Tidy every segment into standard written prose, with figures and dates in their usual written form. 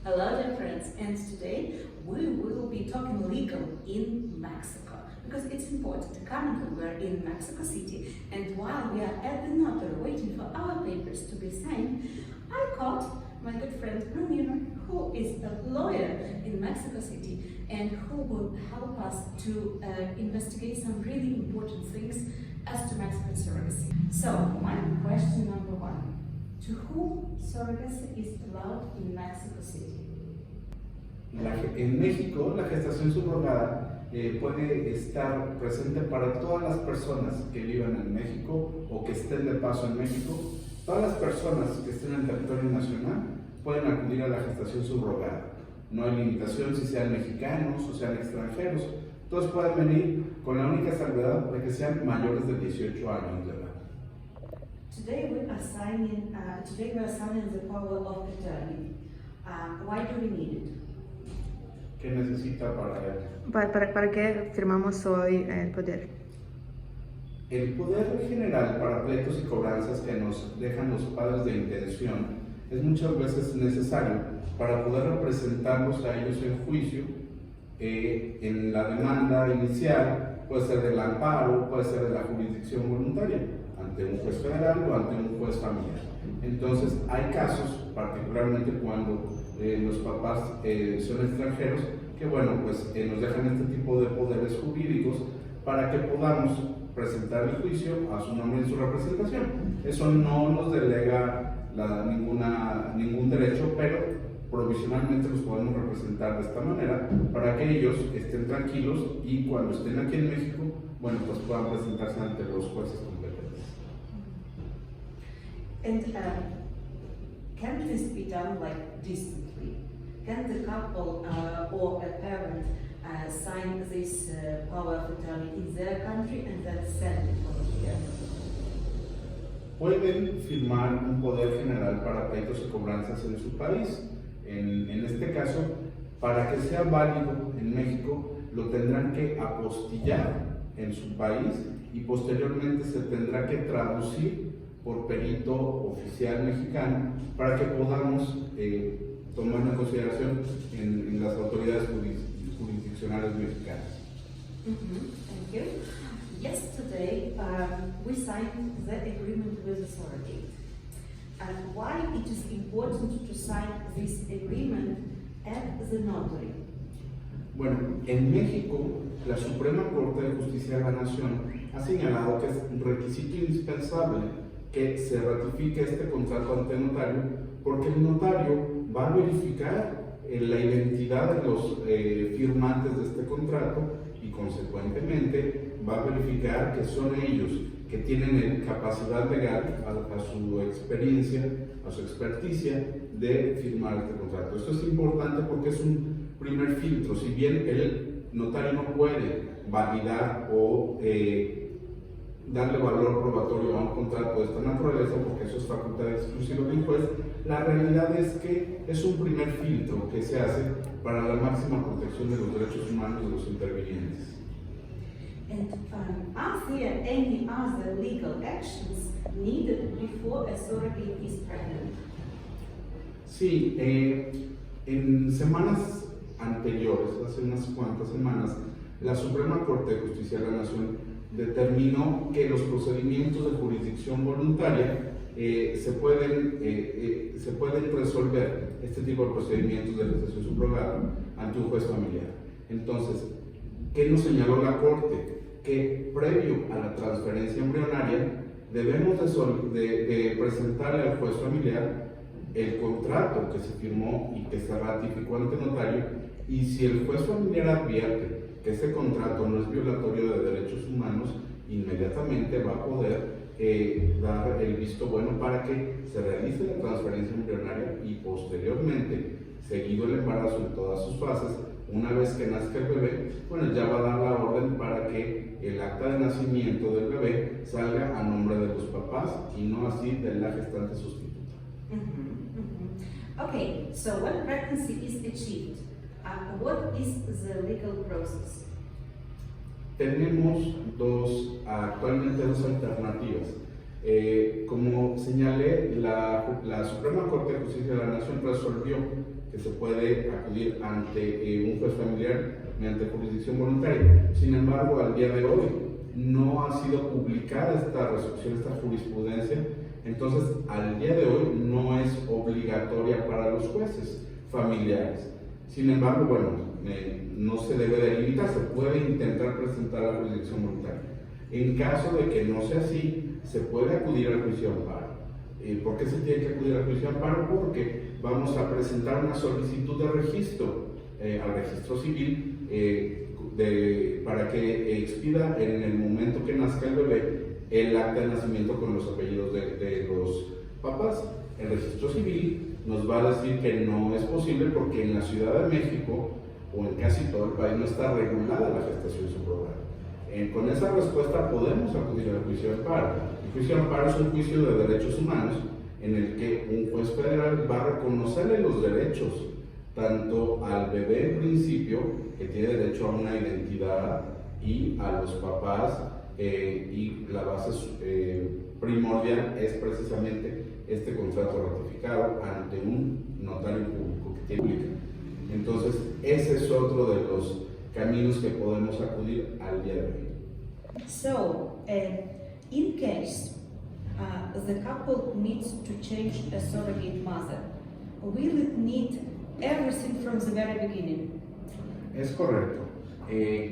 Hello dear friends, and today we will be talking legal in Mexico because it's important. Currently we're in Mexico City, and while we are at the notary waiting for our papers to be signed, I caught my good friend Ramiro, who is a lawyer in Mexico City and who will help us to investigate some really important things as to Mexican surrogacy. So, my question number one. To whom surrogacy is allowed in Mexico City? En México, la gestación subrogada puede estar presente para todas las personas que vivan en México o que estén de paso en México. Todas las personas que estén en el territorio nacional pueden acudir a la gestación subrogada. No hay limitación si sean mexicanos o sean extranjeros. Todos pueden venir con la única salvedad de que sean mayores de 18 años de edad. Today we are signing the power of attorney. Why do we need it? ¿Qué necesita para ello? ¿Para qué firmamos hoy el poder? El poder general para pleitos y cobranzas que nos dejan los padres de intención es muchas veces necesario para poder representarlos a ellos en juicio, en la demanda inicial, puede ser del amparo, puede ser de la jurisdicción voluntaria, ante un juez federal o ante un juez familiar. Entonces, hay casos, particularmente cuando los papás son extranjeros, que bueno, pues nos dejan este tipo de poderes jurídicos para que podamos presentar el juicio a su nombre y su representación. Eso no nos delega ningún derecho, pero provisionalmente los podemos representar de esta manera para que ellos estén tranquilos y cuando estén aquí en México, bueno, pues puedan presentarse ante los jueces competentes. And can this be done like distantly? Can the couple or a parent sign this power of attorney in their country and then send it over here? Pueden firmar un poder general para pleitos y cobranzas en su país. En este caso, para que sea válido en México, lo tendrán que apostillar en su país y posteriormente se tendrá que traducir por perito oficial mexicano para que podamos tomarlo en consideración en las autoridades jurisdiccionales mexicanas. Thank you. Yesterday, we signed the agreement with the surrogate. Why it is important to sign this agreement at the notary? Bueno, en México, la Suprema Corte de Justicia de la Nación ha señalado que es un requisito indispensable que se ratifique este contrato ante notario, porque el notario va a verificar la identidad de los firmantes de este contrato y consecuentemente va a verificar que son ellos que tienen capacidad legal a su experiencia, a su experticia de firmar este contrato. Esto es importante porque es un primer filtro. Si bien el notario no puede validar o darle valor probatorio a un contrato de esta naturaleza, porque eso es facultad exclusiva del juez, la realidad es que es un primer filtro que se hace para la máxima protección de los derechos humanos de los intervinientes. And are there any other legal actions needed before a surrogate is pregnant? Sí, en semanas anteriores, hace unas cuantas semanas, la Suprema Corte de Justicia de la Nación determinó que los procedimientos de jurisdicción voluntaria se pueden resolver este tipo de procedimientos de gestación subrogada ante un juez familiar. Entonces, ¿qué nos señaló la Corte? Que previo a la transferencia embrionaria debemos de presentarle al juez familiar el contrato que se firmó y que se ratificó ante notario, y si el juez familiar advierte que ese contrato no es violatorio de derechos humanos, inmediatamente va a poder dar el visto bueno para que se realice la transferencia embrionaria y posteriormente, seguido el embarazo en todas sus fases, una vez que nazca el bebé, bueno, ya va a dar la orden para que el acta de nacimiento del bebé salga a nombre de los papás y no así de la gestante sustituta. Okay, so when pregnancy is achieved, what is the legal process? Tenemos actualmente dos alternativas. Como señalé, la Suprema Corte de Justicia de la Nación resolvió que se puede puede acudir ante un juez familiar mediante jurisdicción voluntaria. Sin embargo, al día de hoy no ha sido publicada esta resolución, esta jurisprudencia, entonces al día de hoy no es obligatoria para los jueces familiares. Sin embargo, bueno, no se debe de limitar, se puede intentar presentar la jurisdicción voluntaria. En caso de que no sea así, se puede acudir al juicio de amparo. ¿Por qué se tiene que acudir al juicio de amparo? Porque vamos a presentar una solicitud de registro al registro civil para que expida en el momento que nazca el bebé el acta de nacimiento con los apellidos de los papás. El registro civil nos va a decir que no es posible porque en la Ciudad de México o en casi todo el país no está regulada la gestación subrogada. Con esa respuesta podemos acudir al juicio de amparo. El juicio de amparo es un juicio de derechos humanos en el que un juez federal va a reconocerle los derechos tanto al bebé en principio, que tiene derecho a una identidad, y a los papás, y la base primordial es precisamente este contrato ratificado ante un notario público que tiene pública. Entonces, ese es otro de los caminos que podemos acudir al día de hoy. So, in case the couple needs to change a surrogate mother, will it need everything from the very beginning? Es correcto.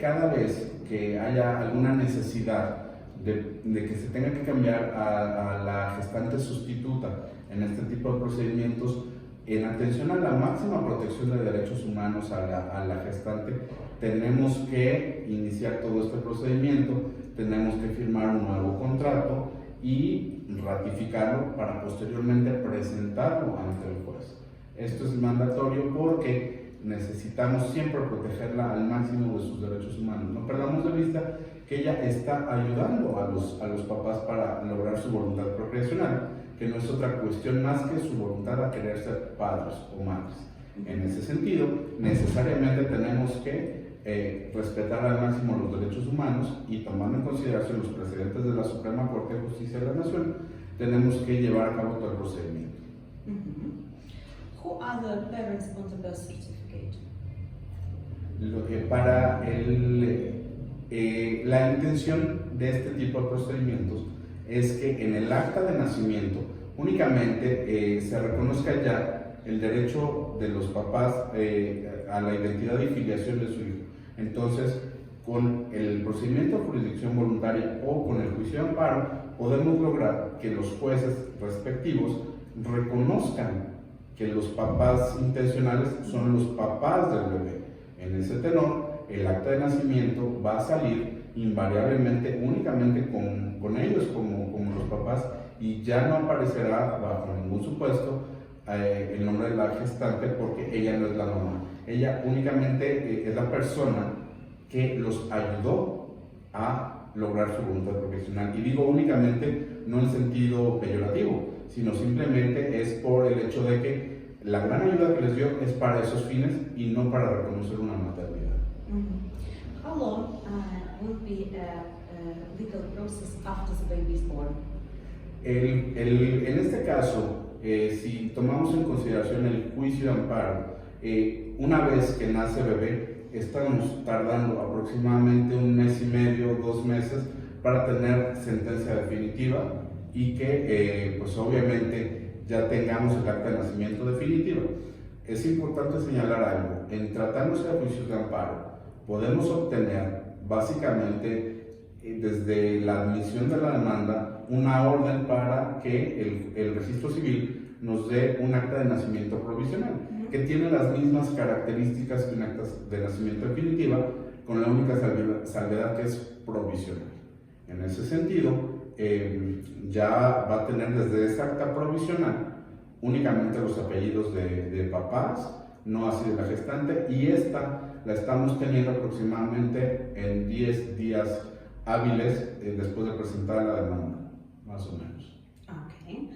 Cada vez que haya alguna necesidad de que se tenga que cambiar a la gestante sustituta en este tipo de procedimientos, en atención a la máxima protección de derechos humanos a la gestante, tenemos que iniciar todo este procedimiento, tenemos que firmar un nuevo contrato y ratificarlo para posteriormente presentarlo ante el juez. Esto es mandatorio porque necesitamos siempre protegerla al máximo de sus derechos humanos. No perdamos de vista que ella está ayudando a los papás para lograr su voluntad procreacional, que no es otra cuestión más que su voluntad a querer ser padres o madres. En ese sentido, necesariamente tenemos que respetar al máximo los derechos humanos y, tomando en consideración los precedentes de la Suprema Corte de Justicia de la Nación, tenemos que llevar a cabo todo el procedimiento. Who are the parents on the birth certificate? Para la intención de este tipo de procedimientos es que en el acta de nacimiento únicamente se reconozca ya el derecho de los papás a la identidad y filiación de su hijo. Entonces, con el procedimiento de jurisdicción voluntaria o con el juicio de amparo, podemos lograr que los jueces respectivos reconozcan que los papás intencionales son los papás del bebé. En ese tenor, el acta de nacimiento va a salir invariablemente únicamente con ellos como los papás, y ya no aparecerá bajo ningún supuesto el nombre de la gestante, porque ella no es la mamá. Ella únicamente es la persona que los ayudó a lograr su voluntad profesional. Y digo únicamente no en sentido peyorativo, sino simplemente es por el hecho de que la gran ayuda que les dio es para esos fines y no para reconocer una maternidad. How long will be a legal process after the baby is born? En este caso, si tomamos en consideración el juicio de amparo, una vez que nace bebé, estamos tardando aproximadamente 1 mes y medio, 2 meses para tener sentencia definitiva y que pues obviamente ya tengamos el acta de nacimiento definitiva. Es importante señalar algo: en tratándose de juicios de amparo, podemos obtener básicamente desde la admisión de la demanda una orden para que el registro civil nos dé un acta de nacimiento provisional, que tiene las mismas características que un acta de nacimiento definitiva, con la única salvedad que es provisional. En ese sentido, ya va a tener desde esa acta provisional únicamente los apellidos de papás, no así de la gestante, y esta la estamos teniendo aproximadamente en 10 días hábiles después de presentar la demanda, más o menos. Okay.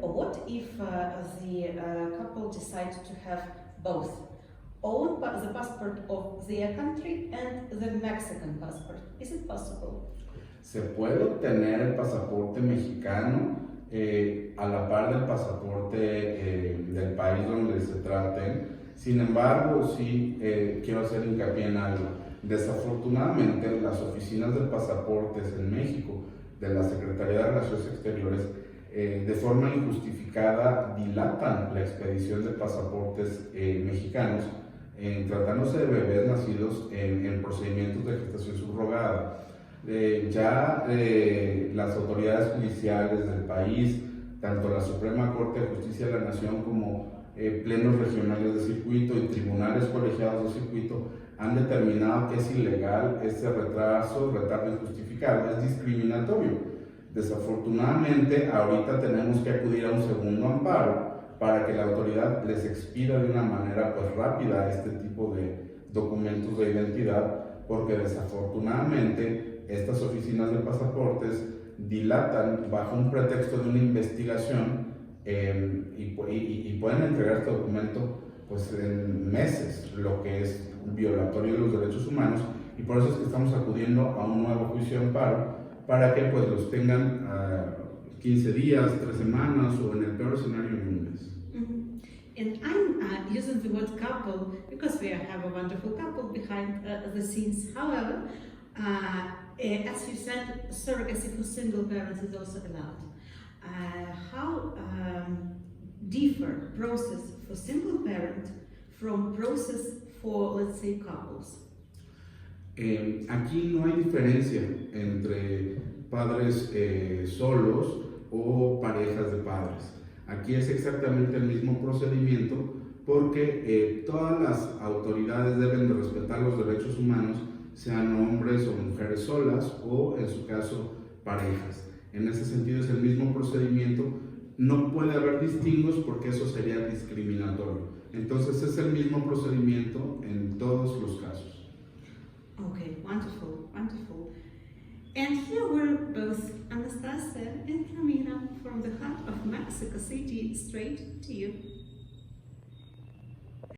What if the couple decides to have both? Own the passport of their country and the Mexican passport. Is it possible? Se puede obtener el pasaporte mexicano a la par del pasaporte del país donde se traten. Sin embargo, sí quiero hacer hincapié en algo. Desafortunadamente, las oficinas de pasaportes en México, de la Secretaría de Relaciones Exteriores, de forma injustificada dilatan la expedición de pasaportes mexicanos, tratándose de bebés nacidos en procedimientos de gestación subrogada. Las autoridades judiciales del país, tanto la Suprema Corte de Justicia de la Nación como plenos regionales de circuito y tribunales colegiados de circuito, han determinado que es ilegal este retardo injustificado, es discriminatorio. Desafortunadamente, ahorita tenemos que acudir a un segundo amparo para que la autoridad les expida de una manera pues rápida este tipo de documentos de identidad, porque desafortunadamente estas oficinas de pasaportes dilatan bajo un pretexto de una investigación y pueden entregar este documento pues en meses, lo que es violatorio de los derechos humanos, y por eso es que estamos acudiendo a un nuevo juicio de amparo para que pues los tengan 15 días, 3 semanas o en el peor escenario en un mes. And I'm using the word couple because we have a wonderful couple behind the scenes. However, as you said, surrogacy for single parents is also allowed. How differ process for single parent from process for, let's say, couples? Aquí no hay diferencia entre padres solos o parejas de padres. Aquí es exactamente el mismo procedimiento porque todas las autoridades deben de respetar los derechos humanos, sean hombres o mujeres solas o, en su caso, parejas. En ese sentido es el mismo procedimiento, no puede haber distingos porque eso sería discriminatorio. Entonces es el mismo procedimiento en todos los casos. Okay, wonderful, wonderful. And here we're both Anastasia and Ramina from the heart of Mexico City, straight to you.